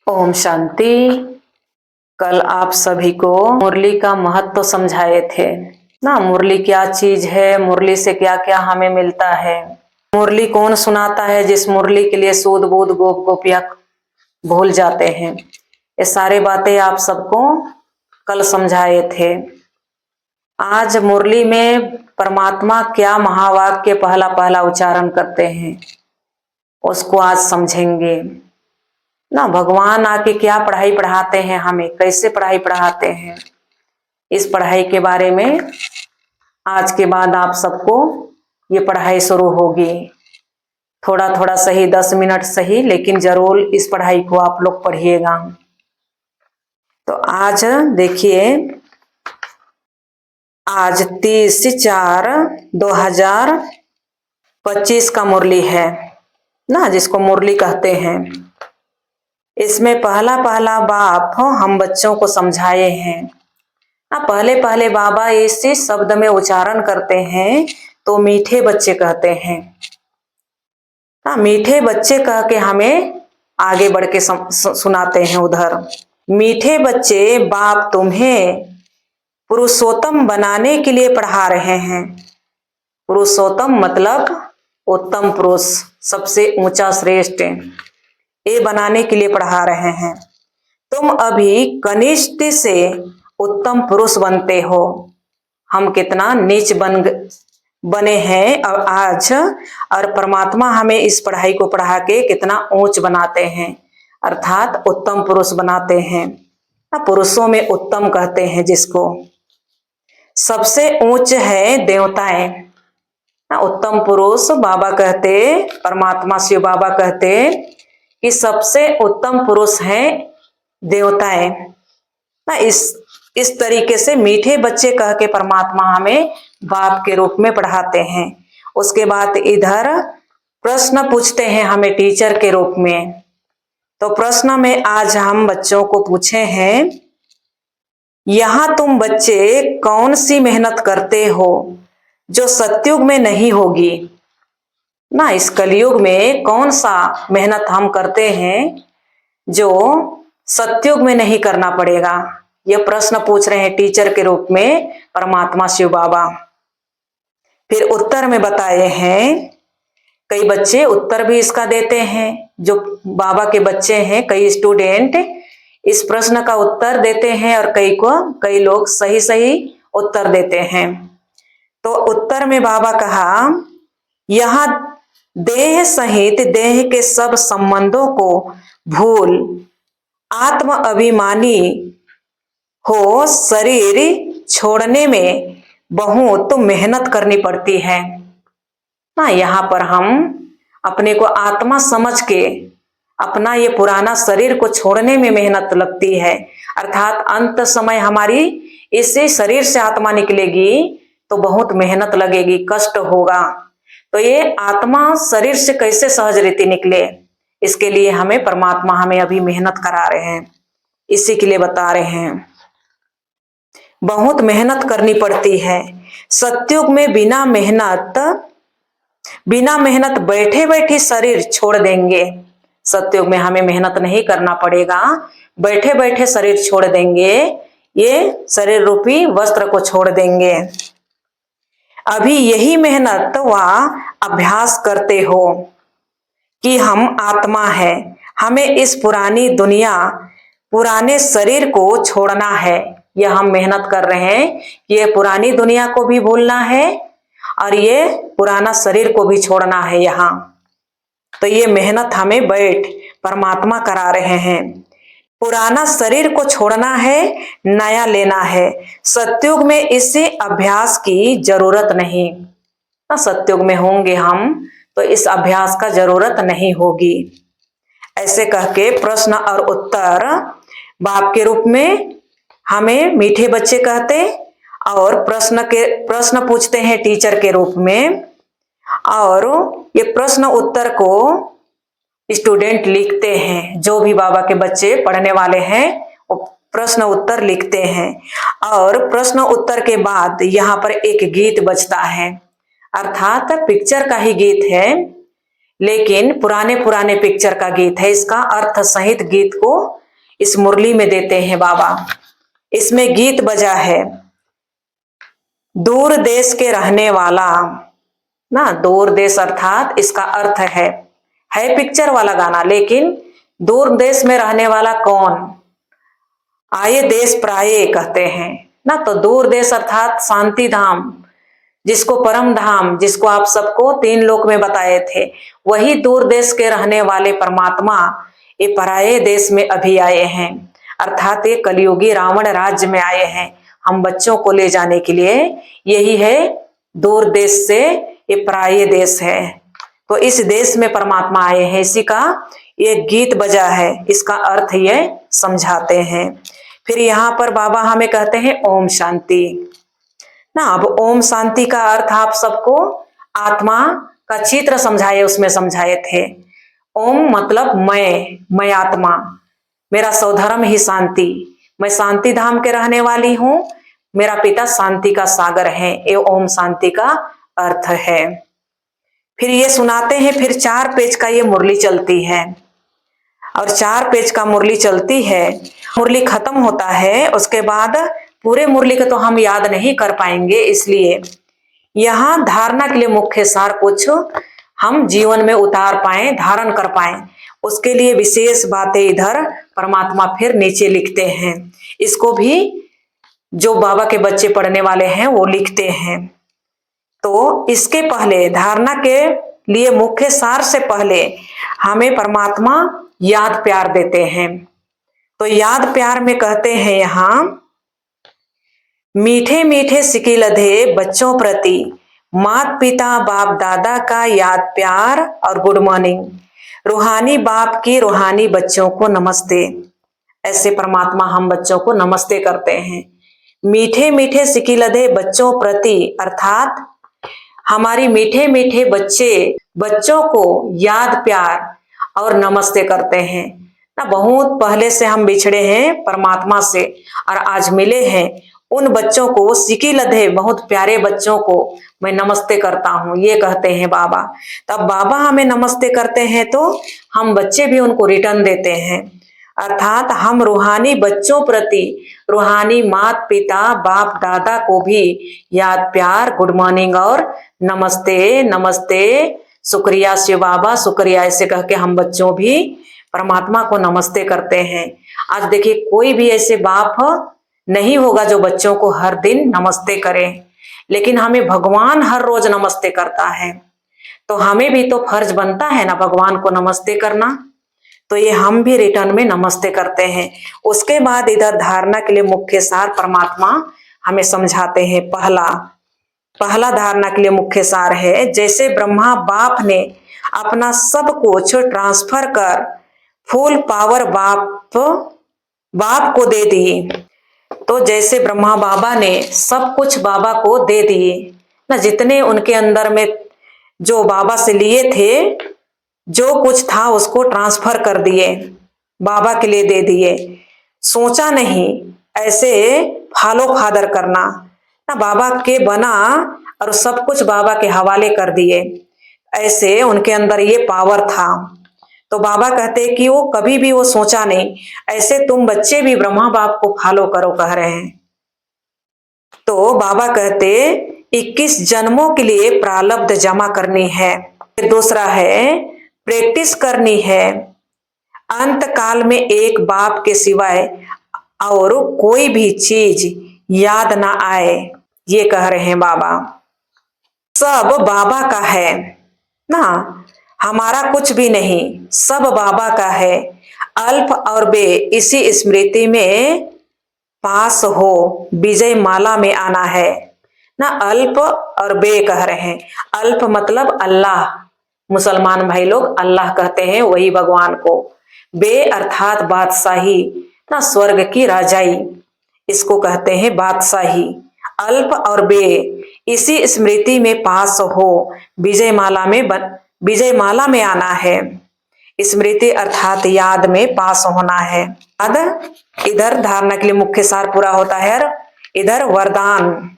ओम शांति। कल आप सभी को मुरली का महत्व समझाए थे ना। मुरली क्या चीज है, मुरली से क्या क्या हमें मिलता है, मुरली कौन सुनाता है जिस मुरली के लिए सूद बूद गोप गोपिया भूल जाते हैं। ये सारी बातें आप सबको कल समझाए थे। आज मुरली में परमात्मा क्या महावाक्य पहला पहला उच्चारण करते हैं उसको आज समझेंगे ना। भगवान आके क्या पढ़ाई पढ़ाते हैं, हमें कैसे पढ़ाई पढ़ाते हैं, इस पढ़ाई के बारे में आज के बाद आप सबको ये पढ़ाई शुरू होगी। थोड़ा थोड़ा सही, 10 मिनट सही, लेकिन जरूर इस पढ़ाई को आप लोग पढ़िएगा। तो आज देखिए, आज 30/4/2025 का मुरली है ना, जिसको मुरली कहते हैं। इसमें पहला पहला बाप हम बच्चों को समझाए हैं ना। पहले पहले बाबा इसी शब्द में उच्चारण करते हैं तो मीठे बच्चे कहते हैं ना। मीठे बच्चे कह के हमें आगे बढ़ के सुनाते हैं उधर। मीठे बच्चे, बाप तुम्हें पुरुषोत्तम बनाने के लिए पढ़ा रहे हैं। पुरुषोत्तम मतलब उत्तम पुरुष, सबसे ऊंचा श्रेष्ठ, ये बनाने के लिए पढ़ा रहे हैं। तुम अभी कनिष्ठ से उत्तम पुरुष बनते हो। हम कितना नीच बने हैं और आज, और परमात्मा हमें इस पढ़ाई को पढ़ा के कितना ऊंच बनाते हैं, अर्थात उत्तम पुरुष बनाते हैं। पुरुषों में उत्तम कहते हैं जिसको। सबसे ऊंच है देवताएं। उत्तम पुरुष बाबा कहते, परमात्मा शिव बाबा कहते कि सबसे उत्तम पुरुष हैं देवताएं ना। इस तरीके से मीठे बच्चे कह के परमात्मा हमें बाप के रूप में पढ़ाते हैं। उसके बाद इधर प्रश्न पूछते हैं हमें टीचर के रूप में। तो प्रश्न में आज हम बच्चों को पूछे हैं, यहां तुम बच्चे कौन सी मेहनत करते हो जो सतयुग में नहीं होगी ना। इस कलयुग में कौन सा मेहनत हम करते हैं जो सतयुग में नहीं करना पड़ेगा। यह प्रश्न पूछ रहे हैं टीचर के रूप में परमात्मा शिव बाबा। फिर उत्तर में बताए हैं, कई बच्चे उत्तर भी इसका देते हैं। जो बाबा के बच्चे हैं, कई स्टूडेंट इस प्रश्न का उत्तर देते हैं और कई लोग सही सही उत्तर देते हैं। तो उत्तर में बाबा कहा, यहां देह सहित देह के सब संबंधों को भूल आत्म अभिमानी हो शरीर छोड़ने में बहुत मेहनत करनी पड़ती है ना। यहाँ पर हम अपने को आत्मा समझ के अपना ये पुराना शरीर को छोड़ने में मेहनत लगती है, अर्थात अंत समय हमारी इसी शरीर से आत्मा निकलेगी तो बहुत मेहनत लगेगी, कष्ट होगा। तो ये आत्मा शरीर से कैसे सहज रीति निकले, इसके लिए हमें परमात्मा हमें अभी मेहनत करा रहे हैं, इसी के लिए बता रहे हैं। बहुत मेहनत करनी पड़ती है सतयुग में। बिना मेहनत बैठे बैठे शरीर छोड़ देंगे। सतयुग में हमें मेहनत नहीं करना पड़ेगा, बैठे बैठे शरीर छोड़ देंगे, ये शरीर रूपी वस्त्र को छोड़ देंगे। अभी यही मेहनत व अभ्यास करते हो कि हम आत्मा है, हमें इस पुरानी दुनिया, पुराने शरीर को छोड़ना है। यह हम मेहनत कर रहे हैं कि ये पुरानी दुनिया को भी भूलना है और ये पुराना शरीर को भी छोड़ना है यहाँ। तो ये मेहनत हमें बैठ परमात्मा करा रहे हैं। पुराना शरीर को छोड़ना है, नया लेना है। सतयुग में इसी अभ्यास की जरूरत नहीं ना। सतयुग में होंगे हम तो इस अभ्यास का जरूरत नहीं होगी। ऐसे कह के प्रश्न और उत्तर बाप के रूप में हमें मीठे बच्चे कहते और प्रश्न पूछते हैं टीचर के रूप में, और ये प्रश्न उत्तर को स्टूडेंट लिखते हैं। जो भी बाबा के बच्चे पढ़ने वाले हैं वो प्रश्न उत्तर लिखते हैं। और प्रश्न उत्तर के बाद यहाँ पर एक गीत बजता है, अर्थात पिक्चर का ही गीत है। लेकिन पुराने पुराने पिक्चर का गीत है। इसका अर्थ सहित गीत को इस मुरली में देते हैं बाबा। इसमें गीत बजा है, दूर देश के रहने वाला ना, दूर देश अर्थात इसका अर्थ है पिक्चर वाला गाना, लेकिन दूर देश में रहने वाला कौन, आये देश प्राये कहते हैं ना। तो दूर देश अर्थात शांति धाम, जिसको परम धाम, जिसको आप सबको 3 लोक में बताए थे, वही दूर देश के रहने वाले परमात्मा ये पराये देश में अभी आए हैं, अर्थात ये कलयुगी रावण राज्य में आए हैं हम बच्चों को ले जाने के लिए। यही है दूर देश से ये पराये देश है, तो इस देश में परमात्मा आए हैं, इसी का ये गीत बजा है, इसका अर्थ ये समझाते हैं। फिर यहाँ पर बाबा हमें कहते हैं ओम शांति ना। अब ओम शांति का अर्थ आप सबको आत्मा का चित्र समझाए, उसमें समझाए थे। ओम मतलब मैं आत्मा, मेरा स्वधर्म ही शांति, मैं शांति धाम के रहने वाली हूँ, मेरा पिता शांति का सागर है, ये ओम शांति का अर्थ है। फिर ये सुनाते हैं, फिर 4 पेज का ये मुरली चलती है, और 4 पेज का मुरली चलती है, मुरली खत्म होता है। उसके बाद पूरे मुरली को तो हम याद नहीं कर पाएंगे, इसलिए यहाँ धारणा के लिए मुख्य सार कुछ हम जीवन में उतार पाए, धारण कर पाए, उसके लिए विशेष बातें इधर परमात्मा फिर नीचे लिखते हैं। इसको भी जो बाबा के बच्चे पढ़ने वाले हैं वो लिखते हैं। तो इसके पहले धारणा के लिए मुख्य सार से पहले हमें परमात्मा याद प्यार देते हैं। तो याद प्यार में कहते हैं यहाँ, मीठे मीठे सिकी लधे बच्चों प्रति माता पिता बाप दादा का याद प्यार और गुड मॉर्निंग, रूहानी बाप की रूहानी बच्चों को नमस्ते। ऐसे परमात्मा हम बच्चों को नमस्ते करते हैं। मीठे मीठे सिकी लधे बच्चों प्रति अर्थात हमारी मीठे मीठे बच्चों को याद प्यार और नमस्ते करते हैं ना। बहुत पहले से हम बिछड़े हैं परमात्मा से और आज मिले हैं, उन बच्चों को सिकी लधे बहुत प्यारे बच्चों को मैं नमस्ते करता हूँ, ये कहते हैं बाबा। तब बाबा हमें नमस्ते करते हैं तो हम बच्चे भी उनको रिटर्न देते हैं, अर्थात हम रूहानी बच्चों प्रति रूहानी माता पिता बाप दादा को भी याद प्यार गुड मॉर्निंग और नमस्ते नमस्ते, शुक्रिया शिव बाबा शुक्रिया, ऐसे कह के हम बच्चों भी परमात्मा को नमस्ते करते हैं। आज देखिए कोई भी ऐसे बाप नहीं होगा जो बच्चों को हर दिन नमस्ते करे, लेकिन हमें भगवान हर रोज नमस्ते करता है, तो हमें भी तो फर्ज बनता है ना भगवान को नमस्ते करना। तो ये हम भी रिटर्न में नमस्ते करते हैं। उसके बाद इधर धारणा के लिए मुख्य सार परमात्मा हमें समझाते हैं। पहला धारणा के लिए मुख्य सार है, जैसे ब्रह्मा बाप ने अपना सब कुछ ट्रांसफर कर फुल पावर बाप को दे दी, तो जैसे ब्रह्मा बाबा ने सब कुछ बाबा को दे दिए ना, जितने उनके अंदर में जो बाबा से लिए थे, जो कुछ था उसको ट्रांसफर कर दिए, बाबा के लिए दे दिए। सोचा नहीं ऐसे फॉलो फादर करना ना, बाबा के बना और सब कुछ बाबा के हवाले कर दिए, ऐसे उनके अंदर ये पावर था। तो बाबा कहते कि वो कभी भी वो सोचा नहीं, ऐसे तुम बच्चे भी ब्रह्मा बाप को फॉलो करो कह रहे हैं। तो बाबा कहते 21 जन्मों के लिए प्रारब्ध जमा करनी है। दूसरा है प्रैक्टिस करनी है, अंत काल में एक बाप के सिवाय और कोई भी चीज याद ना आए, ये कह रहे हैं बाबा। सब बाबा का है ना, हमारा कुछ भी नहीं, सब बाबा का है। अल्प और बे इसी स्मृति में पास हो, विजय माला में आना है ना। अल्प और बे कह रहे हैं, अल्प मतलब अल्लाह, मुसलमान भाई लोग अल्लाह कहते हैं वही भगवान को। बे अर्थात बादशाही ना, स्वर्ग की राजाई, इसको कहते हैं बादशाही। अल्प और बे इसी स्मृति में पास हो, विजय माला में आना है। स्मृति अर्थात याद में पास होना है। इधर धारणा के लिए मुख्य सार पूरा होता है। इधर वरदान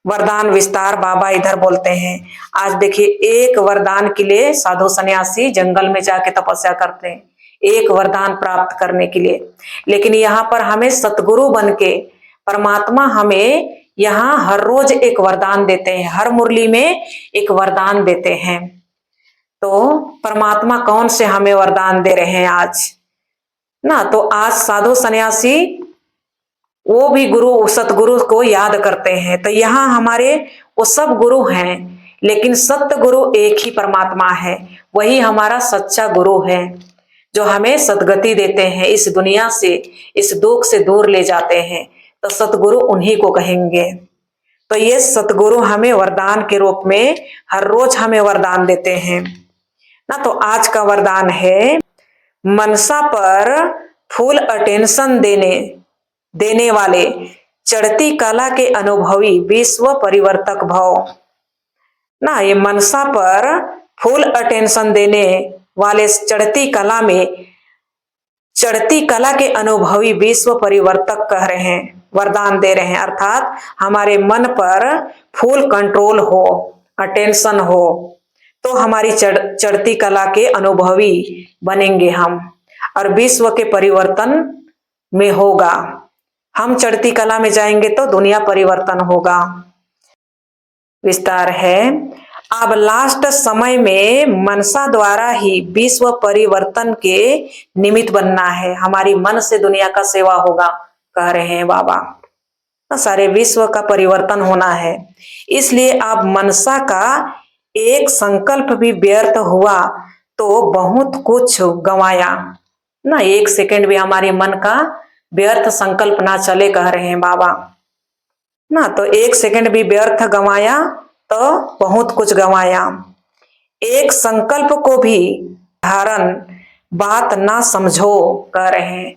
वरदान विस्तार बाबा इधर बोलते हैं। आज देखिए, एक वरदान के लिए साधु सन्यासी जंगल में जाके तपस्या करते हैं, एक वरदान प्राप्त करने के लिए। लेकिन यहाँ पर हमें सतगुरु बन के परमात्मा हमें यहाँ हर रोज एक वरदान देते हैं, हर मुरली में एक वरदान देते हैं। तो परमात्मा कौन से हमें वरदान दे रहे हैं आज ना? तो आज साधु सन्यासी वो भी गुरु सतगुरु को याद करते हैं। तो यहाँ हमारे वो सब गुरु हैं, लेकिन सत्य गुरु एक ही परमात्मा है, वही हमारा सच्चा गुरु है जो हमें सदगति देते हैं, इस दुनिया से इस दुख से दूर ले जाते हैं। तो सतगुरु उन्हीं को कहेंगे। तो ये सतगुरु हमें वरदान के रूप में हर रोज हमें वरदान देते हैं ना। तो आज का वरदान है, मनसा पर फुल अटेंशन देने वाले चढ़ती कला के अनुभवी विश्व परिवर्तक भव ना। ये मनसा पर फुल अटेंशन देने वाले चढ़ती कला के अनुभवी विश्व परिवर्तक कह रहे हैं, वरदान दे रहे हैं। अर्थात हमारे मन पर फुल कंट्रोल हो, अटेंशन हो, तो हमारी चढ़ती कला के अनुभवी बनेंगे हम, और विश्व के परिवर्तन में होगा। हम चढ़ती कला में जाएंगे तो दुनिया परिवर्तन होगा। विस्तार है, अब लास्ट समय में मनसा द्वारा ही विश्व परिवर्तन के निमित्त बनना है। हमारी मन से दुनिया का सेवा होगा, कह रहे हैं बाबा। सारे विश्व का परिवर्तन होना है, इसलिए अब मनसा का एक संकल्प भी व्यर्थ हुआ तो बहुत कुछ गंवाया ना। एक सेकंड भी हमारे मन का व्यर्थ संकल्प ना चले, कह रहे हैं बाबा ना। तो एक सेकंड भी व्यर्थ गंवाया तो बहुत कुछ गंवाया। एक संकल्प को भी साधारण बात ना समझो, कह रहे हैं।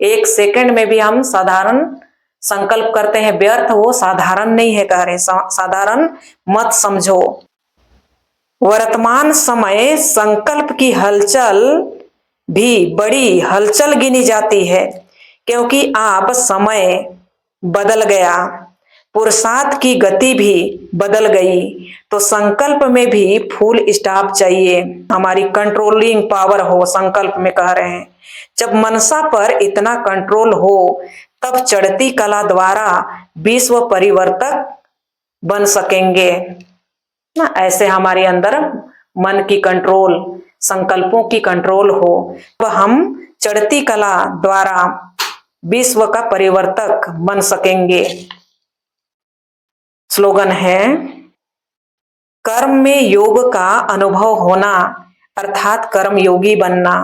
एक सेकंड में भी हम साधारण संकल्प करते हैं, व्यर्थ वो साधारण नहीं है, कह रहे हैं। साधारण मत समझो। वर्तमान समय संकल्प की हलचल भी बड़ी हलचल गिनी जाती है, क्योंकि अब समय बदल गया, पुरुषार्थ की गति भी बदल गई। तो संकल्प में भी फुल स्टॉप चाहिए, हमारी कंट्रोलिंग पावर हो संकल्प में, कह रहे हैं। जब मनसा पर इतना कंट्रोल हो तब चढ़ती कला द्वारा विश्व परिवर्तक बन सकेंगे ना। ऐसे हमारे अंदर मन की कंट्रोल, संकल्पों की कंट्रोल हो तो हम चढ़ती कला द्वारा विश्व का परिवर्तक बन सकेंगे। स्लोगन है, कर्म में योग का अनुभव होना अर्थात कर्म योगी बनना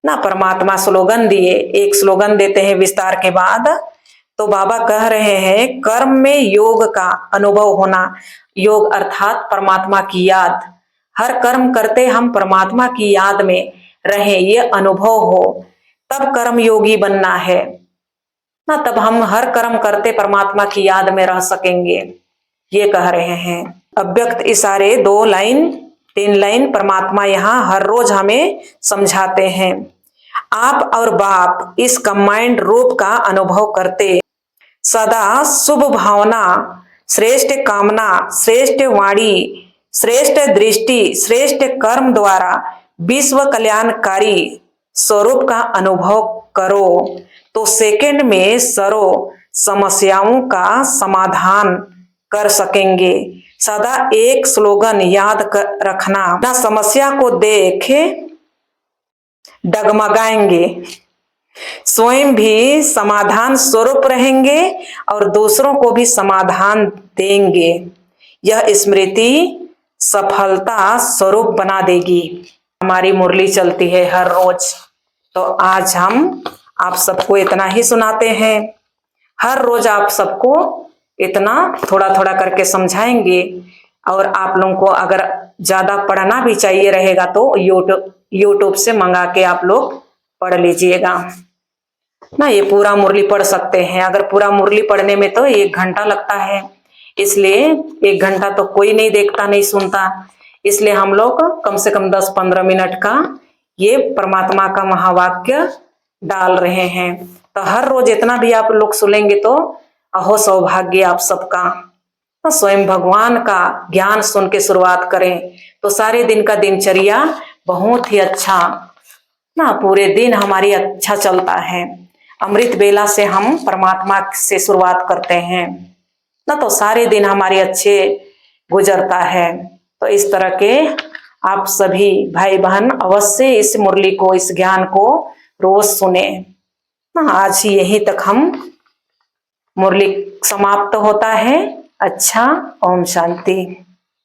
ना। परमात्मा स्लोगन दिए, एक स्लोगन देते हैं विस्तार के बाद। तो बाबा कह रहे हैं, कर्म में योग का अनुभव होना, योग अर्थात परमात्मा की याद। हर कर्म करते हम परमात्मा की याद में रहें, ये अनुभव हो, तब कर्म योगी बनना है ना। तब हम हर कर्म करते परमात्मा की याद में रह सकेंगे, ये कह रहे हैं। अव्यक्त इशारे 2 लाइन 3 लाइन परमात्मा यहाँ हर रोज हमें समझाते हैं। आप और बाप इस कंबाइंड रूप का अनुभव करते, सदा शुभ भावना, श्रेष्ठ कामना, श्रेष्ठ वाणी, श्रेष्ठ दृष्टि, श्रेष्ठ कर्म द्वारा विश्व कल्याणकारी स्वरूप का अनुभव करो, तो सेकंड में सरो समस्याओं का समाधान कर सकेंगे। सदा एक स्लोगन याद रखना ना, समस्या को देख डगमगाएंगे, स्वयं भी समाधान स्वरूप रहेंगे और दूसरों को भी समाधान देंगे। यह स्मृति सफलता स्वरूप बना देगी। हमारी मुरली चलती है हर रोज, तो आज हम आप सबको इतना ही सुनाते हैं। हर रोज आप सबको इतना थोड़ा थोड़ा करके समझाएंगे, और आप लोगों को अगर ज्यादा पढ़ना भी चाहिए रहेगा तो यूट्यूब से मंगा के आप लोग पढ़ लीजिएगा ना। ये पूरा मुरली पढ़ सकते हैं। अगर पूरा मुरली पढ़ने में तो 1 घंटा लगता है, इसलिए 1 घंटा तो कोई नहीं देखता नहीं सुनता, इसलिए हम लोग कम से कम 10-15 मिनट का ये परमात्मा का महावाक्य डाल रहे हैं। तो हर रोज इतना भी आप लोग सुनेंगे तो अहो सौभाग्य आप सबका। तो स्वयं भगवान का ज्ञान सुन के शुरुआत करें तो सारे दिन का दिनचर्या बहुत ही अच्छा ना, पूरे दिन हमारी अच्छा चलता है। अमृत बेला से हम परमात्मा से शुरुआत करते हैं ना, तो सारे दिन हमारे अच्छे गुजरता है। तो इस तरह के आप सभी भाई बहन अवश्य इस मुरली को, इस ज्ञान को रोज सुने ना। आज ही यहीं तक हम मुरली समाप्त होता है। अच्छा, ओम शांति।